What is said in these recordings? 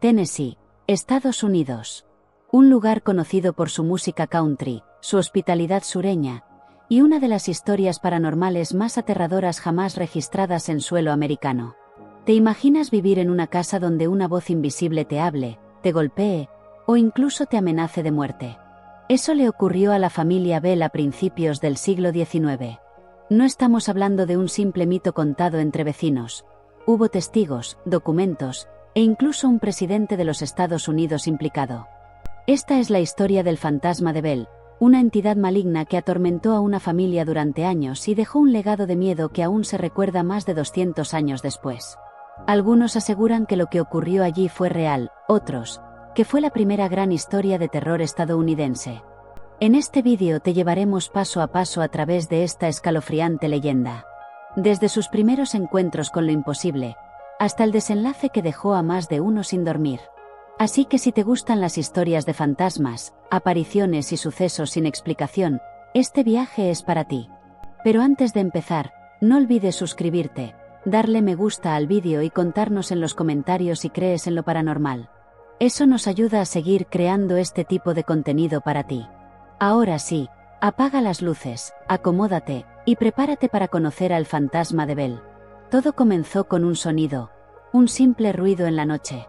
Tennessee, Estados Unidos. Un lugar conocido por su música country, su hospitalidad sureña, y una de las historias paranormales más aterradoras jamás registradas en suelo americano. ¿Te imaginas vivir en una casa donde una voz invisible te hable, te golpee, o incluso te amenace de muerte? Eso le ocurrió a la familia Bell a principios del siglo XIX. No estamos hablando de un simple mito contado entre vecinos. Hubo testigos, documentos, e incluso un presidente de los Estados Unidos implicado. Esta es la historia del fantasma de Bell, una entidad maligna que atormentó a una familia durante años y dejó un legado de miedo que aún se recuerda más de 200 años después. Algunos aseguran que lo que ocurrió allí fue real, otros, que fue la primera gran historia de terror estadounidense. En este vídeo te llevaremos paso a paso a través de esta escalofriante leyenda. Desde sus primeros encuentros con lo imposible, hasta el desenlace que dejó a más de uno sin dormir. Así que si te gustan las historias de fantasmas, apariciones y sucesos sin explicación, este viaje es para ti. Pero antes de empezar, no olvides suscribirte, darle me gusta al vídeo y contarnos en los comentarios si crees en lo paranormal. Eso nos ayuda a seguir creando este tipo de contenido para ti. Ahora sí, apaga las luces, acomódate, y prepárate para conocer al fantasma de Bell. Todo comenzó con un sonido, un simple ruido en la noche.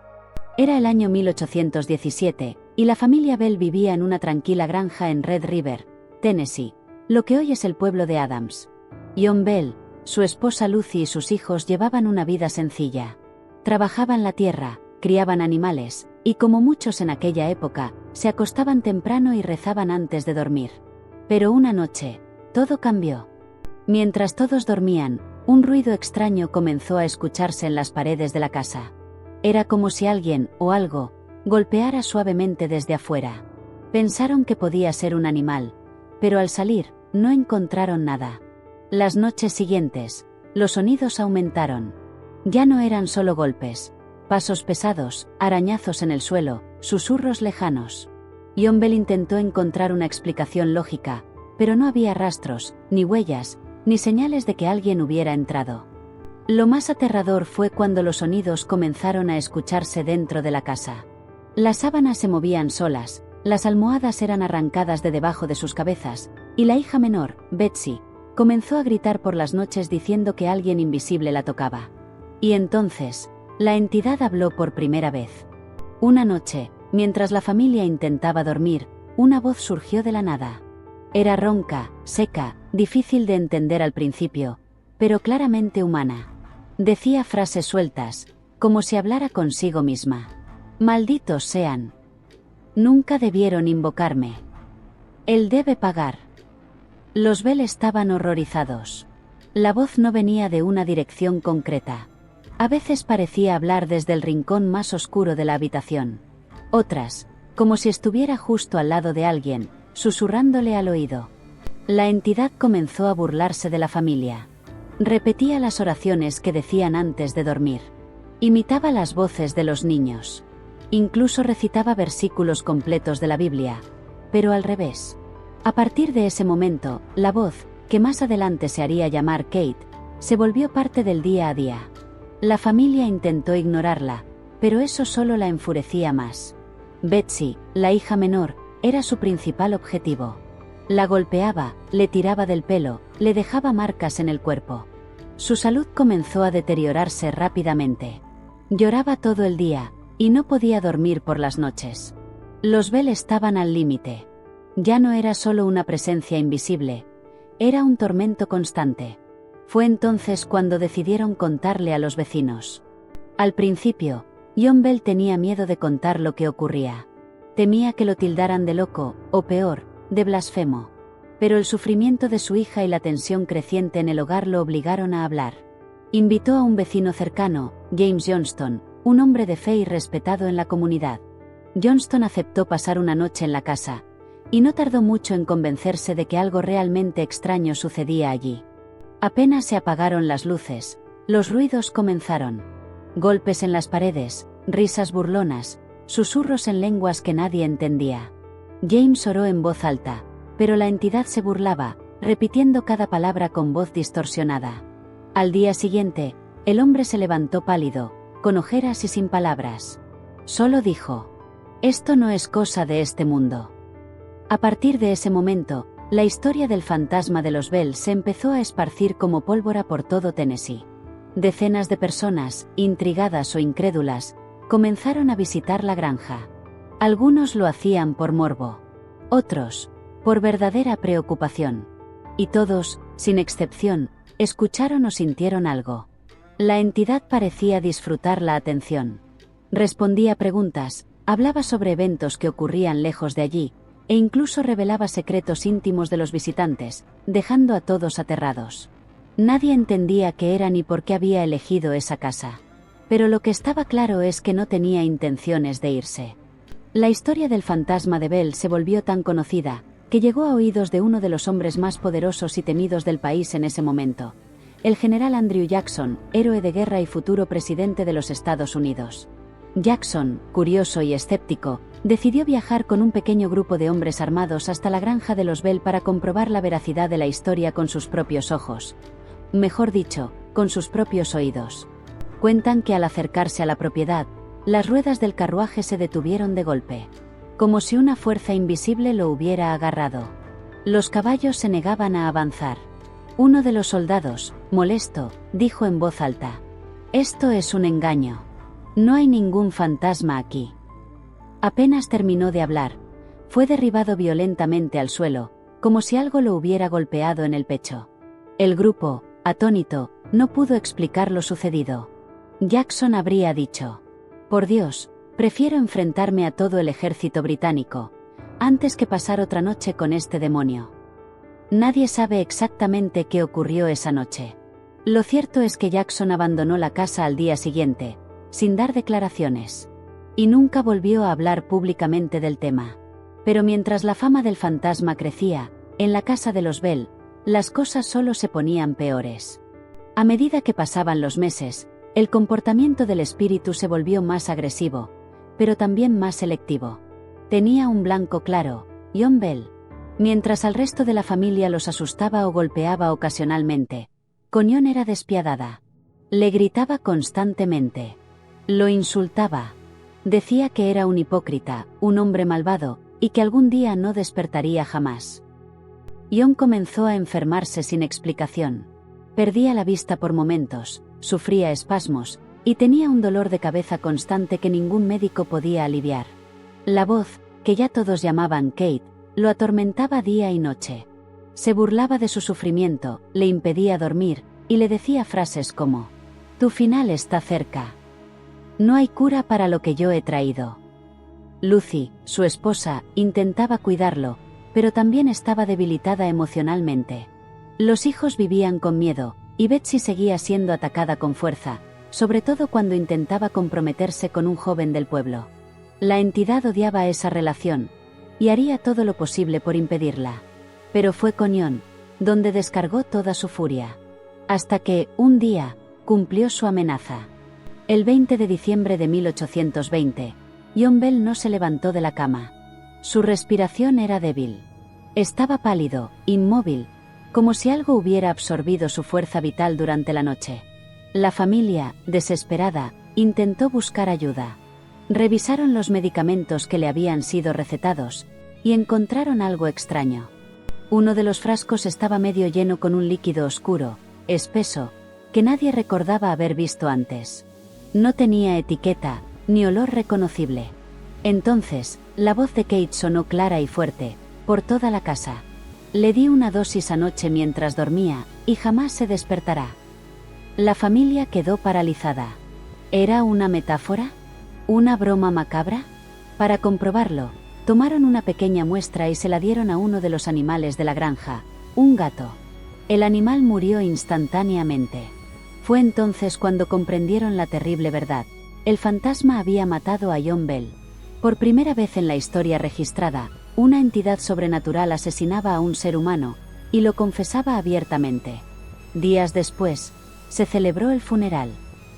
Era el año 1817, y la familia Bell vivía en una tranquila granja en Red River, Tennessee, lo que hoy es el pueblo de Adams. John Bell, su esposa Lucy y sus hijos llevaban una vida sencilla. Trabajaban la tierra, criaban animales, y como muchos en aquella época, se acostaban temprano y rezaban antes de dormir. Pero una noche, todo cambió. Mientras todos dormían, un ruido extraño comenzó a escucharse en las paredes de la casa. Era como si alguien, o algo, golpeara suavemente desde afuera. Pensaron que podía ser un animal, pero al salir, no encontraron nada. Las noches siguientes, los sonidos aumentaron. Ya no eran solo golpes, pasos pesados, arañazos en el suelo, susurros lejanos. John Bell intentó encontrar una explicación lógica, pero no había rastros, ni huellas, ni señales de que alguien hubiera entrado. Lo más aterrador fue cuando los sonidos comenzaron a escucharse dentro de la casa. Las sábanas se movían solas, las almohadas eran arrancadas de debajo de sus cabezas, y la hija menor, Betsy, comenzó a gritar por las noches diciendo que alguien invisible la tocaba. Y entonces, la entidad habló por primera vez. Una noche, mientras la familia intentaba dormir, una voz surgió de la nada. Era ronca, seca, difícil de entender al principio, pero claramente humana. Decía frases sueltas, como si hablara consigo misma. «Malditos sean. Nunca debieron invocarme. Él debe pagar». Los Bell estaban horrorizados. La voz no venía de una dirección concreta. A veces parecía hablar desde el rincón más oscuro de la habitación. Otras, como si estuviera justo al lado de alguien, susurrándole al oído. La entidad comenzó a burlarse de la familia. Repetía las oraciones que decían antes de dormir. Imitaba las voces de los niños. Incluso recitaba versículos completos de la Biblia, pero al revés. A partir de ese momento, la voz, que más adelante se haría llamar Kate, se volvió parte del día a día. La familia intentó ignorarla, pero eso solo la enfurecía más. Betsy, la hija menor, era su principal objetivo. La golpeaba, le tiraba del pelo, le dejaba marcas en el cuerpo. Su salud comenzó a deteriorarse rápidamente. Lloraba todo el día, y no podía dormir por las noches. Los Bell estaban al límite. Ya no era solo una presencia invisible, era un tormento constante. Fue entonces cuando decidieron contarle a los vecinos. Al principio, John Bell tenía miedo de contar lo que ocurría. Temía que lo tildaran de loco, o peor, de blasfemo. Pero el sufrimiento de su hija y la tensión creciente en el hogar lo obligaron a hablar. Invitó a un vecino cercano, James Johnston, un hombre de fe y respetado en la comunidad. Johnston aceptó pasar una noche en la casa, y no tardó mucho en convencerse de que algo realmente extraño sucedía allí. Apenas se apagaron las luces, los ruidos comenzaron. Golpes en las paredes, risas burlonas, susurros en lenguas que nadie entendía. James oró en voz alta, pero la entidad se burlaba, repitiendo cada palabra con voz distorsionada. Al día siguiente, el hombre se levantó pálido, con ojeras y sin palabras. Solo dijo: «Esto no es cosa de este mundo». A partir de ese momento, la historia del fantasma de los Bell se empezó a esparcir como pólvora por todo Tennessee. Decenas de personas, intrigadas o incrédulas, comenzaron a visitar la granja. Algunos lo hacían por morbo, otros, por verdadera preocupación. Y todos, sin excepción, escucharon o sintieron algo. La entidad parecía disfrutar la atención. Respondía preguntas, hablaba sobre eventos que ocurrían lejos de allí, e incluso revelaba secretos íntimos de los visitantes, dejando a todos aterrados. Nadie entendía qué era ni por qué había elegido esa casa. Pero lo que estaba claro es que no tenía intenciones de irse. La historia del fantasma de Bell se volvió tan conocida, que llegó a oídos de uno de los hombres más poderosos y temidos del país en ese momento, el general Andrew Jackson, héroe de guerra y futuro presidente de los Estados Unidos. Jackson, curioso y escéptico, decidió viajar con un pequeño grupo de hombres armados hasta la granja de los Bell para comprobar la veracidad de la historia con sus propios ojos. Mejor dicho, con sus propios oídos. Cuentan que al acercarse a la propiedad, las ruedas del carruaje se detuvieron de golpe, como si una fuerza invisible lo hubiera agarrado. Los caballos se negaban a avanzar. Uno de los soldados, molesto, dijo en voz alta: «Esto es un engaño. No hay ningún fantasma aquí». Apenas terminó de hablar, fue derribado violentamente al suelo, como si algo lo hubiera golpeado en el pecho. El grupo, atónito, no pudo explicar lo sucedido. Jackson habría dicho: «Por Dios, prefiero enfrentarme a todo el ejército británico, antes que pasar otra noche con este demonio». Nadie sabe exactamente qué ocurrió esa noche. Lo cierto es que Jackson abandonó la casa al día siguiente, sin dar declaraciones. Y nunca volvió a hablar públicamente del tema. Pero mientras la fama del fantasma crecía, en la casa de los Bell, las cosas solo se ponían peores. A medida que pasaban los meses, el comportamiento del espíritu se volvió más agresivo, pero también más selectivo. Tenía un blanco claro: John Bell. Mientras al resto de la familia los asustaba o golpeaba ocasionalmente, con John era despiadada. Le gritaba constantemente. Lo insultaba. Decía que era un hipócrita, un hombre malvado, y que algún día no despertaría jamás. John comenzó a enfermarse sin explicación. Perdía la vista por momentos, sufría espasmos, y tenía un dolor de cabeza constante que ningún médico podía aliviar. La voz, que ya todos llamaban Kate, lo atormentaba día y noche. Se burlaba de su sufrimiento, le impedía dormir, y le decía frases como: «Tu final está cerca. No hay cura para lo que yo he traído». Lucy, su esposa, intentaba cuidarlo, pero también estaba debilitada emocionalmente. Los hijos vivían con miedo, y Betsy seguía siendo atacada con fuerza, sobre todo cuando intentaba comprometerse con un joven del pueblo. La entidad odiaba esa relación, y haría todo lo posible por impedirla. Pero fue con John, donde descargó toda su furia. Hasta que, un día, cumplió su amenaza. El 20 de diciembre de 1820, John Bell no se levantó de la cama. Su respiración era débil. Estaba pálido, inmóvil, como si algo hubiera absorbido su fuerza vital durante la noche. La familia, desesperada, intentó buscar ayuda. Revisaron los medicamentos que le habían sido recetados, y encontraron algo extraño. Uno de los frascos estaba medio lleno con un líquido oscuro, espeso, que nadie recordaba haber visto antes. No tenía etiqueta, ni olor reconocible. Entonces, la voz de Kate sonó clara y fuerte, por toda la casa. «Le di una dosis anoche mientras dormía, y jamás se despertará». La familia quedó paralizada. ¿Era una metáfora? ¿Una broma macabra? Para comprobarlo, tomaron una pequeña muestra y se la dieron a uno de los animales de la granja, un gato. El animal murió instantáneamente. Fue entonces cuando comprendieron la terrible verdad. El fantasma había matado a John Bell. Por primera vez en la historia registrada, una entidad sobrenatural asesinaba a un ser humano, y lo confesaba abiertamente. Días después, se celebró el funeral.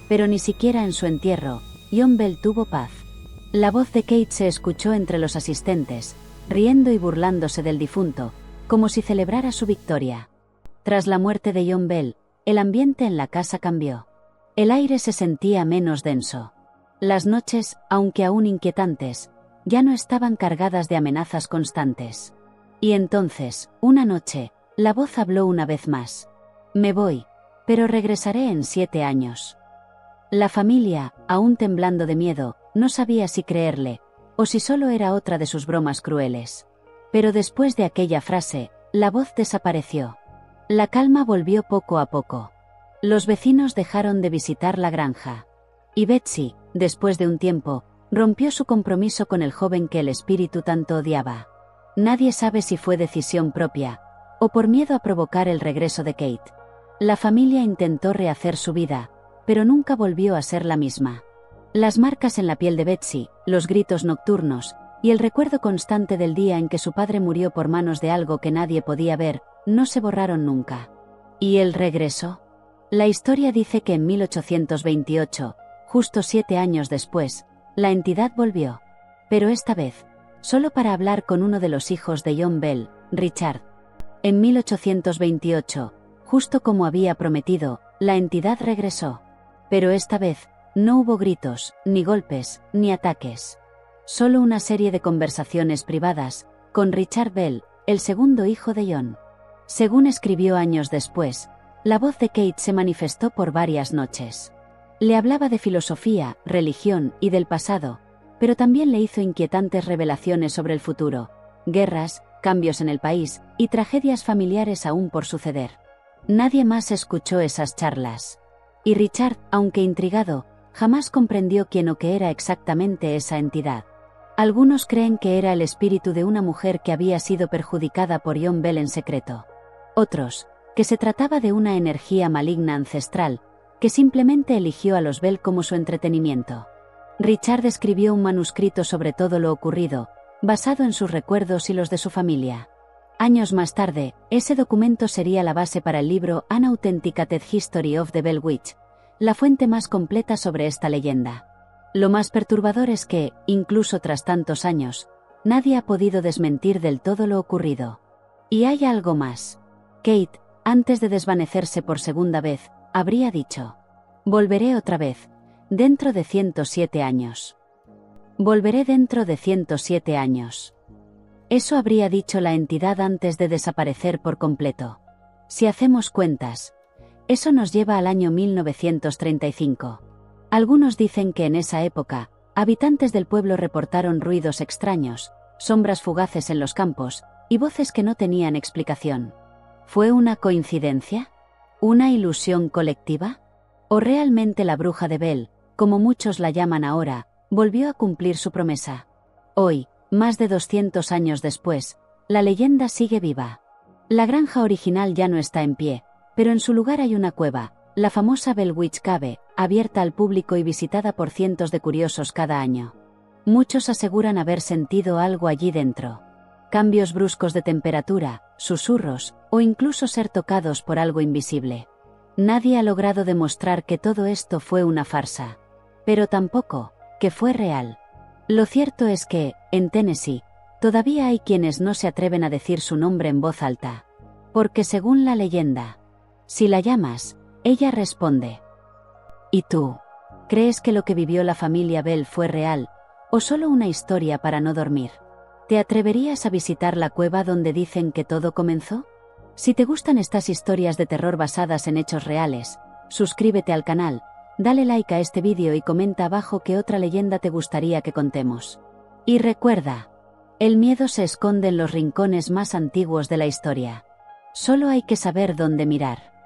Pero ni siquiera en su entierro, John Bell tuvo paz. La voz de Kate se escuchó entre los asistentes, riendo y burlándose del difunto, como si celebrara su victoria. Tras la muerte de John Bell, el ambiente en la casa cambió. El aire se sentía menos denso. Las noches, aunque aún inquietantes, ya no estaban cargadas de amenazas constantes. Y entonces, una noche, la voz habló una vez más. Me voy, pero regresaré en 7 años. La familia, aún temblando de miedo, no sabía si creerle, o si solo era otra de sus bromas crueles. Pero después de aquella frase, la voz desapareció. La calma volvió poco a poco. Los vecinos dejaron de visitar la granja. Y Betsy, después de un tiempo, rompió su compromiso con el joven que el espíritu tanto odiaba. Nadie sabe si fue decisión propia, o por miedo a provocar el regreso de Kate. La familia intentó rehacer su vida, pero nunca volvió a ser la misma. Las marcas en la piel de Betsy, los gritos nocturnos, y el recuerdo constante del día en que su padre murió por manos de algo que nadie podía ver, no se borraron nunca. ¿Y el regreso? La historia dice que en 1828, justo 7 años después, la entidad volvió. Pero esta vez, solo para hablar con uno de los hijos de John Bell, Richard. En 1828, justo como había prometido, la entidad regresó. Pero esta vez, no hubo gritos, ni golpes, ni ataques. Solo una serie de conversaciones privadas, con Richard Bell, el segundo hijo de John. Según escribió años después, la voz de Kate se manifestó por varias noches. Le hablaba de filosofía, religión y del pasado, pero también le hizo inquietantes revelaciones sobre el futuro, guerras, cambios en el país y tragedias familiares aún por suceder. Nadie más escuchó esas charlas. Y Richard, aunque intrigado, jamás comprendió quién o qué era exactamente esa entidad. Algunos creen que era el espíritu de una mujer que había sido perjudicada por John Bell en secreto. Otros, que se trataba de una energía maligna ancestral, que simplemente eligió a los Bell como su entretenimiento. Richard escribió un manuscrito sobre todo lo ocurrido, basado en sus recuerdos y los de su familia. Años más tarde, ese documento sería la base para el libro An Authenticated History of the Bell Witch, la fuente más completa sobre esta leyenda. Lo más perturbador es que, incluso tras tantos años, nadie ha podido desmentir del todo lo ocurrido. Y hay algo más. Kate, antes de desvanecerse por segunda vez, habría dicho: volveré otra vez, dentro de 107 años. Volveré dentro de 107 años. Eso habría dicho la entidad antes de desaparecer por completo. Si hacemos cuentas, eso nos lleva al año 1935. Algunos dicen que en esa época, habitantes del pueblo reportaron ruidos extraños, sombras fugaces en los campos, y voces que no tenían explicación. ¿Fue una coincidencia? ¿Una ilusión colectiva? ¿O realmente la bruja de Bell, como muchos la llaman ahora, volvió a cumplir su promesa? Hoy, más de 200 años después, la leyenda sigue viva. La granja original ya no está en pie, pero en su lugar hay una cueva, la famosa Bell Witch Cave, abierta al público y visitada por cientos de curiosos cada año. Muchos aseguran haber sentido algo allí dentro. Cambios bruscos de temperatura, susurros, o incluso ser tocados por algo invisible. Nadie ha logrado demostrar que todo esto fue una farsa. Pero tampoco, que fue real. Lo cierto es que, en Tennessee, todavía hay quienes no se atreven a decir su nombre en voz alta. Porque según la leyenda, si la llamas, ella responde. ¿Y tú? ¿Crees que lo que vivió la familia Bell fue real, o solo una historia para no dormir? ¿Te atreverías a visitar la cueva donde dicen que todo comenzó? Si te gustan estas historias de terror basadas en hechos reales, suscríbete al canal, dale like a este vídeo y comenta abajo qué otra leyenda te gustaría que contemos. Y recuerda, el miedo se esconde en los rincones más antiguos de la historia. Solo hay que saber dónde mirar.